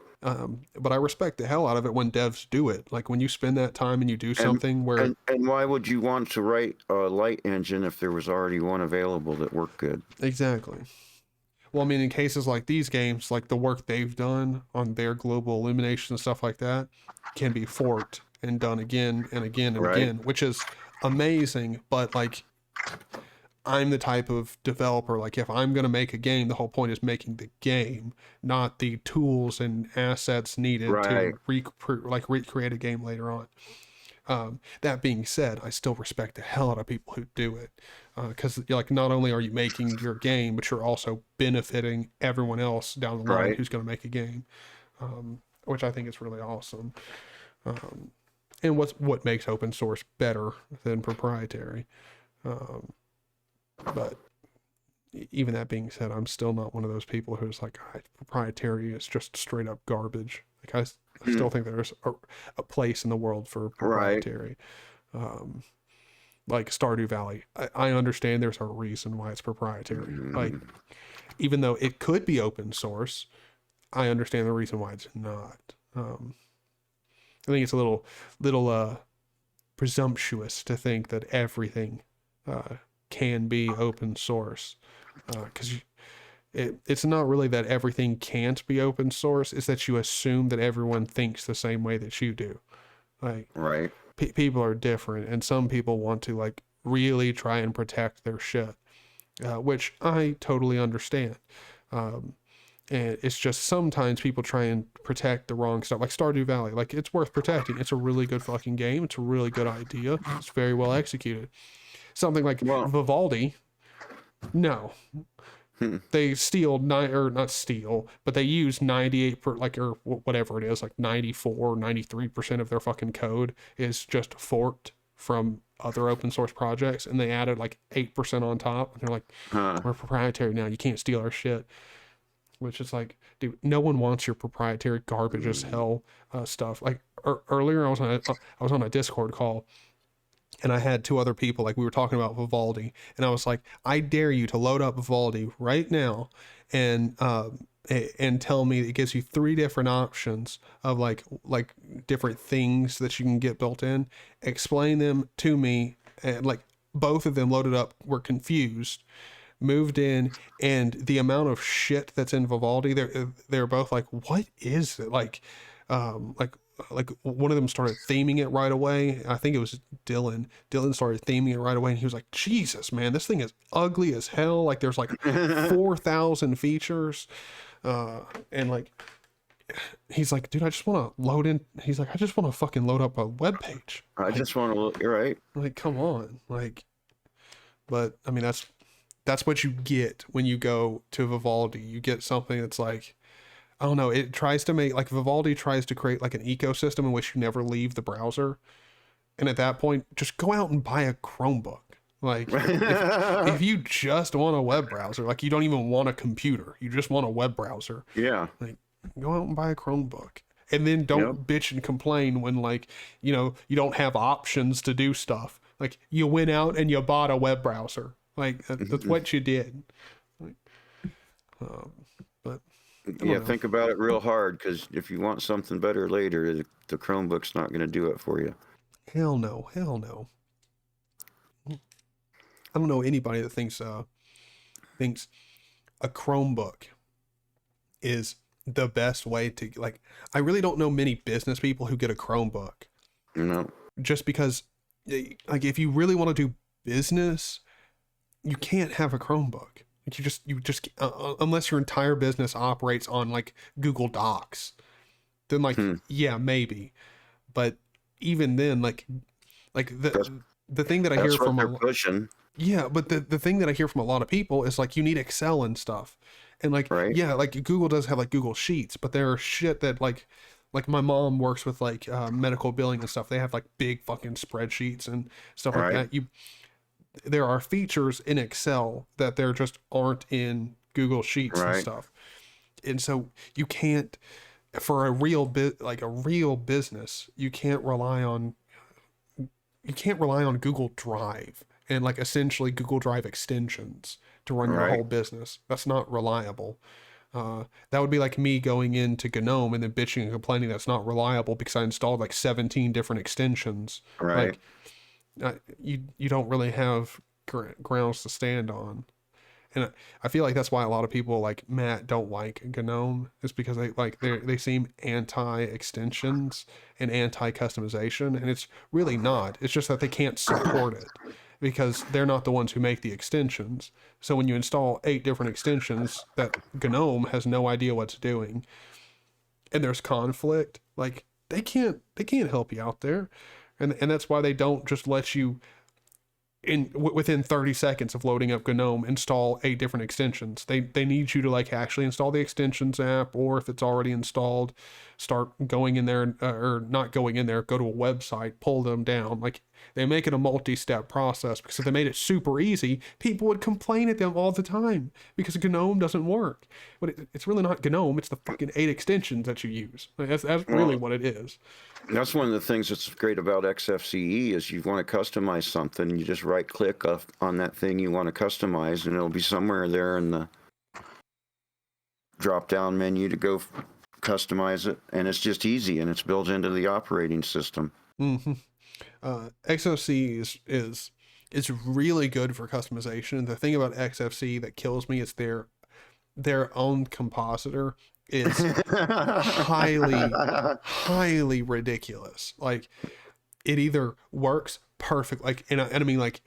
But I respect the hell out of it when devs do it. Like when you spend that time and you do And something where and why would you want to write a light engine if there was already one available that worked good? exactly. Well, I mean, in cases like these games, like the work they've done on their global illumination and stuff like that can be forked and done again and again and Right. again, which is amazing. But like, I'm the type of developer, like, if I'm going to make a game, the whole point is making the game, not the tools and assets needed Right. to recreate a game later on. That being said, I still respect the hell out of people who do it, because like not only are you making your game, but you're also benefiting everyone else down the line Right. who's going to make a game, which I think is really awesome. Um, and what makes open source better than proprietary. Um, but even that being said, I'm still not one of those people who's like, proprietary is just straight up garbage. Like I Hmm. still think there's a place in the world for Right. proprietary. Um, like Stardew Valley, I understand there's a reason why it's proprietary. Like Mm, even though it could be open source, I understand the reason why it's not. I think it's a little presumptuous to think that everything uh, can be open source, because it's not really that everything can't be open source. It's that you assume that everyone thinks the same way that you do. Like right. people are different, and some people want to like really try and protect their shit, which I totally understand. Um, and it's just sometimes people try and protect the wrong stuff, like Stardew Valley. Like it's worth protecting. It's a really good fucking game. It's a really good idea. It's very well executed. Something like Well, Vivaldi, no, hmm, they steal nine or not steal, but they use 98 per like or whatever it is, like 94, 93% of their fucking code is just forked from other open source projects, and they added like 8% on top, and they're like, huh, we're proprietary now, you can't steal our shit. Which is like, dude, no one wants your proprietary garbage as hell stuff. Like earlier I was on a Discord call, and I had two other people, like we were talking about Vivaldi, and I was like, I dare you to load up Vivaldi right now, and and tell me it gives you three different options of like different things that you can get built in. Explain them to me, and like both of them loaded up were confused, moved in, and the amount of shit that's in Vivaldi, they're both like, what is it? Like one of them started theming it right away. I think it was Dylan. Dylan started theming it right away, and he was like, Jesus, man, this thing is ugly as hell. Like there's like 4,000 features. And like, he's like, dude, I just want to load in. He's like, I just want to fucking load up a web page. I just want to look. You're right. Like, come on. Like, but I mean, that's what you get when you go to Vivaldi. You get something that's like, I don't know, it tries to make, like Vivaldi tries to create like an ecosystem in which you never leave the browser. And at that point, just go out and buy a Chromebook. Like if you just want a web browser, like you don't even want a computer, you just want a web browser. Yeah. Like go out and buy a Chromebook. And then don't bitch and complain when like, you know, you don't have options to do stuff. Like you went out and you bought a web browser. Like that's what you did. Like, but yeah, think about it real hard, because if you want something better later, the Chromebook's not going to do it for you. hell no, hell no. I don't know anybody that thinks a Chromebook is the best way to, like, I really don't know many business people who get a Chromebook. No. Just because, like, if you really want to do business, you can't have a Chromebook. Like, you just unless your entire business operates on like Google Docs, then like yeah, maybe. But even then, like the thing that I hear from pushing. Yeah, but the thing that I hear from a lot of people is like you need Excel and stuff. And like yeah, like Google does have like Google Sheets, but there are shit that like my mom works with like medical billing and stuff. They have like big fucking spreadsheets and stuff like that. There are features in Excel that there just aren't in Google Sheets and stuff. And so you can't, for a real business, you can't rely on Google Drive and like essentially Google Drive extensions to run your whole business. That's not reliable. That would be like me going into GNOME and then bitching and complaining that's not reliable because I installed like 17 different extensions. Like, you don't really have grounds to stand on. And I feel like that's why a lot of people like Matt don't like GNOME, is because they seem anti extensions and anti customization, and it's really not. It's just that they can't support it because they're not the ones who make the extensions. So when you install 8 different extensions that GNOME has no idea what's doing, and there's conflict, like they can't help you out there. And that's why they don't just let you within 30 seconds of loading up GNOME install 8 different extensions. They need you to like actually install the extensions app, or if it's already installed, start going in there or not going in there, go to a website, pull them down. Like they make it a multi-step process, because if they made it super easy, people would complain at them all the time because GNOME doesn't work. But it's really not GNOME, it's the fucking 8 extensions that you use. Like, that's really what it is. That's one of the things that's great about XFCE is you want to customize something, you just right click on that thing you want to customize, and it'll be somewhere there in the drop down menu to go customize it, and it's just easy, and it's built into the operating system. XFCE is really good for customization. The thing about XFCE that kills me is their own compositor is highly ridiculous. Like it either works perfect, like and I mean like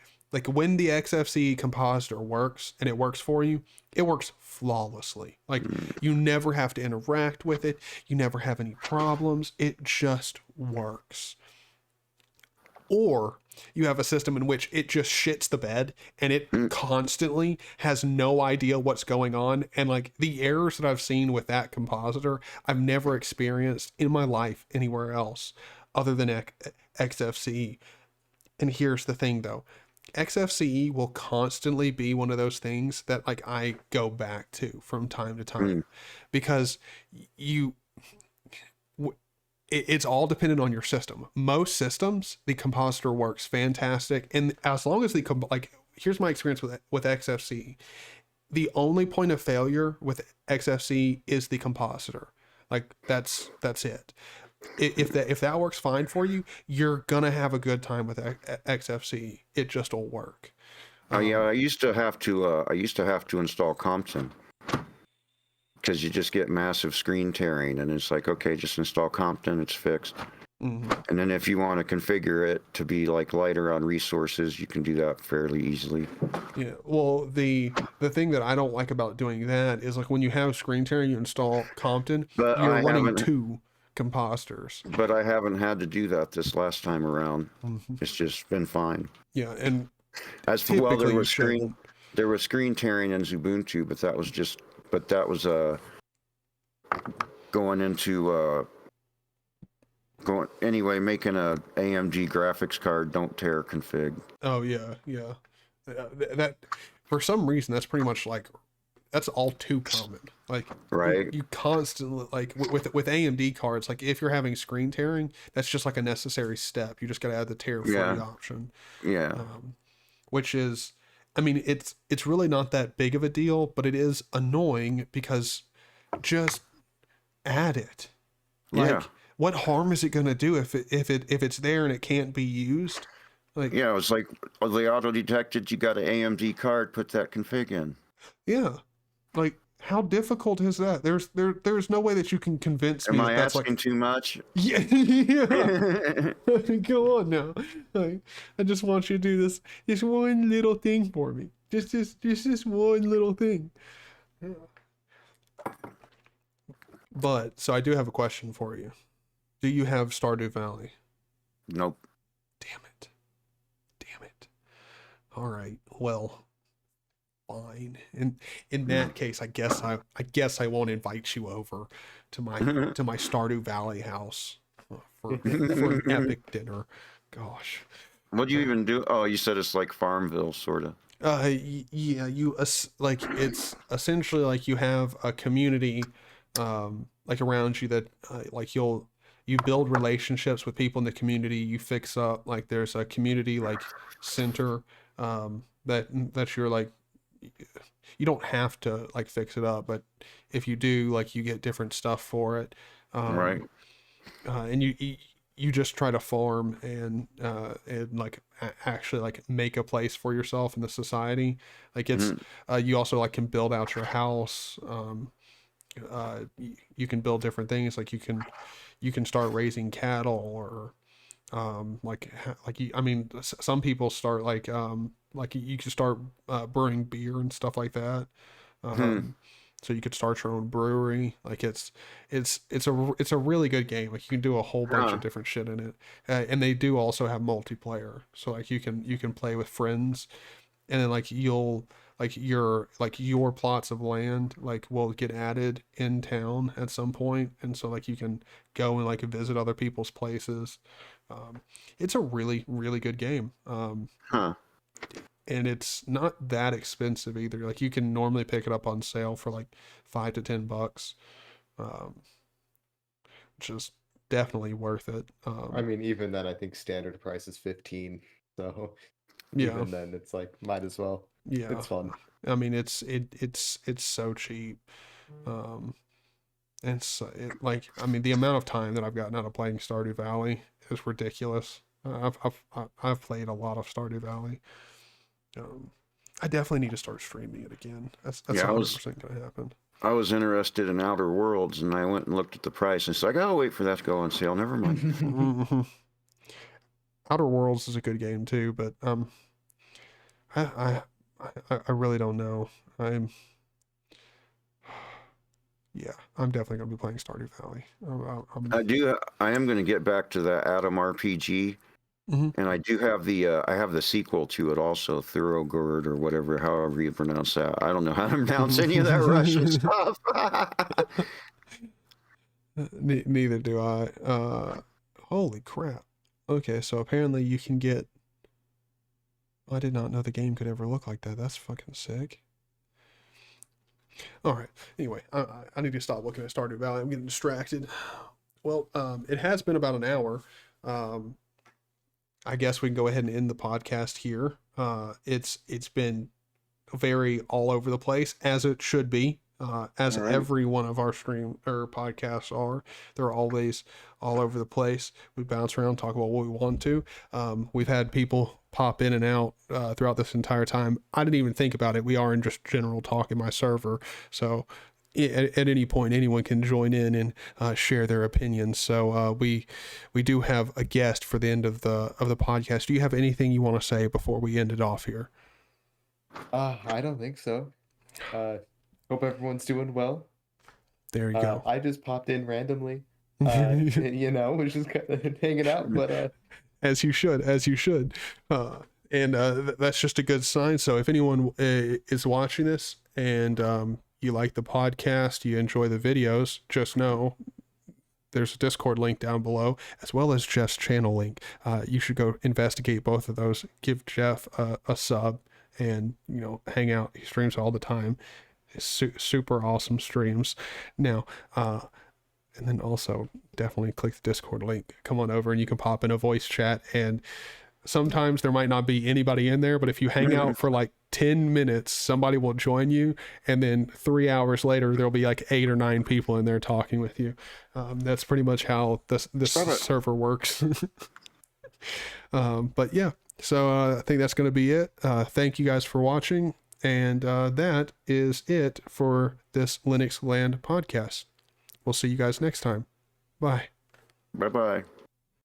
when the XFCE compositor works and it works for you, it works flawlessly. Like you never have to interact with it, you never have any problems, it just works. Or you have a system in which it just shits the bed and it constantly has no idea what's going on. And like the errors that I've seen with that compositor, I've never experienced in my life anywhere else other than XFCE. And here's the thing though, XFCE will constantly be one of those things that like I go back to from time to time because it's all dependent on your system. Most systems, the compositor works fantastic, and as long as like, here's my experience with XFC. The only point of failure with XFC is the compositor. Like that's it. If that works fine for you, you're gonna have a good time with XFC. It just will work. Yeah, I used to have to install Compton because you just get massive screen tearing, and it's like, okay, just install Compton, it's fixed. Mm-hmm. And then if you want to configure it to be like lighter on resources, you can do that fairly easily. Yeah. Well, the thing that I don't like about doing that is like when you have screen tearing, you install Compton, But you're I running haven't. 2 compositors. But I haven't had to do that this last time around. Mm-hmm. It's just been fine. Yeah, and As for, well, typically you shouldn't. there was screen tearing in Ubuntu, but that was going into making a AMD graphics card don't tear config. Oh yeah, yeah. That for some reason that's pretty much like that's all too common. Like right, you constantly like with AMD cards, like if you're having screen tearing, that's just like a necessary step. You just got to add the tear free option. Yeah. Which is, I mean, it's really not that big of a deal, but it is annoying because just add it. Like, what harm is it going to do if it's there and it can't be used? Like, yeah, it was like they auto detected you got an AMD card, put that config in. Yeah, like how difficult is that? There's no way that you can convince me Am I that's asking like too much? yeah. Go on now. Like, I just want you to do this one little thing for me. Just this one little thing. Yeah. But so I do have a question for you. Do you have Stardew Valley? Nope. Damn it. All right. Well, fine. In that case, I guess I won't invite you over to my Stardew Valley house for an epic dinner. Gosh. What do you even do? Oh, you said it's like Farmville, sort of. Yeah, like it's essentially like you have a community like around you that like you build relationships with people in the community. You fix up, like there's a community like center that you're like, you don't have to like fix it up, but if you do, like you get different stuff for it. Right. And you just try to farm and like actually like make a place for yourself in the society. Like it's you also like can build out your house. You can build different things, like you can start raising cattle, or I mean, some people start like you can start brewing beer and stuff like that. So you could start your own brewery. Like it's a really good game. Like you can do a whole bunch of different shit in it, and they do also have multiplayer. So like you can play with friends, and then like your plots of land like will get added in town at some point, and so like you can go and like visit other people's places. It's a really good game. And it's not that expensive either. Like you can normally pick it up on sale for like $5 to $10, which is definitely worth it. I mean, even then, I think standard price is 15. So yeah, even then, it's like might as well. Yeah, it's fun. I mean, it's so cheap. And so like, I mean, the amount of time that I've gotten out of playing Stardew Valley is ridiculous. I've played a lot of Stardew Valley. I definitely need to start streaming it again. That's 100% gonna happen. I was interested in Outer Worlds, and I went and looked at the price, and it's like, oh, wait for that to go on sale. Never mind. Outer Worlds is a good game too, but I really don't know. I'm definitely gonna be playing Stardew Valley. I am gonna get back to that Atom RPG. And I do have the sequel to it also, Thoroughgood or whatever, however you pronounce that. I don't know how to pronounce any of that Russian stuff. Neither do I. Holy crap. Okay, so apparently you can get... I did not know the game could ever look like that. That's fucking sick. Alright, anyway, I need to stop looking at Stardew Valley. I'm getting distracted. Well, it has been about an hour. I guess we can go ahead and end the podcast here. It's been very all over the place, as it should be. As All right. every one of our stream or podcasts are, they're always all over the place. We bounce around, talk about what we want to. We've had people pop in and out throughout this entire time. I didn't even think about it. We are in just general talk in my server, so at any point anyone can join in and share their opinions. So we do have a guest for the end of the podcast. Do you have anything you want to say before we end it off here? I don't think so. Hope everyone's doing well. There you go. I just popped in randomly. Was just kind of hanging out, but as you should. And that's just a good sign. So if anyone is watching this and you like the podcast, you enjoy the videos, just know there's a Discord link down below, as well as Jeff's channel link. You should go investigate both of those. Give Jeff a sub and, hang out. He streams all the time. Super awesome streams. Now, and then also definitely click the Discord link. Come on over and you can pop in a voice chat. And sometimes there might not be anybody in there, but if you hang out for like 10 minutes, somebody will join you. And then 3 hours later, there'll be like 8 or 9 people in there talking with you. That's pretty much how this server works. But yeah, so I think that's going to be it. Thank you guys for watching. And that is it for this Linux Land podcast. We'll see you guys next time. Bye. Bye-bye.